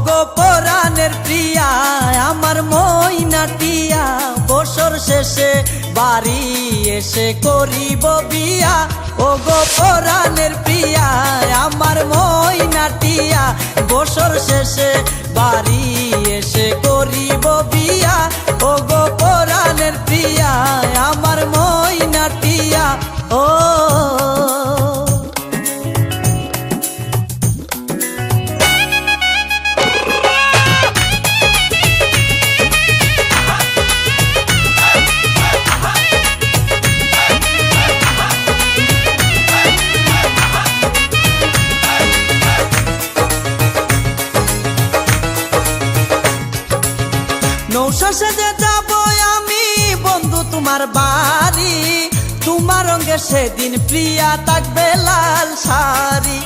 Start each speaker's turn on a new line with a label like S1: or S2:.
S1: গো পরাণের প্রিয়া আমার মইনাটিয়া, বছর শেষে বাড়ি এসে করিব বিয়া। ও গো পরাণের প্রিয়া আমার মইনাটিয়া, বছর শেষে বাড়ি এসে করিব বিয়া। ও গো পরাণের প্রিয়া আমার মইনাটিয়া। ও নৌশা সেজে যাব আমি বন্ধু তোমার বাড়ি, তোমার রঙে সেদিন প্রিয়া থাকবে লাল শাড়ি।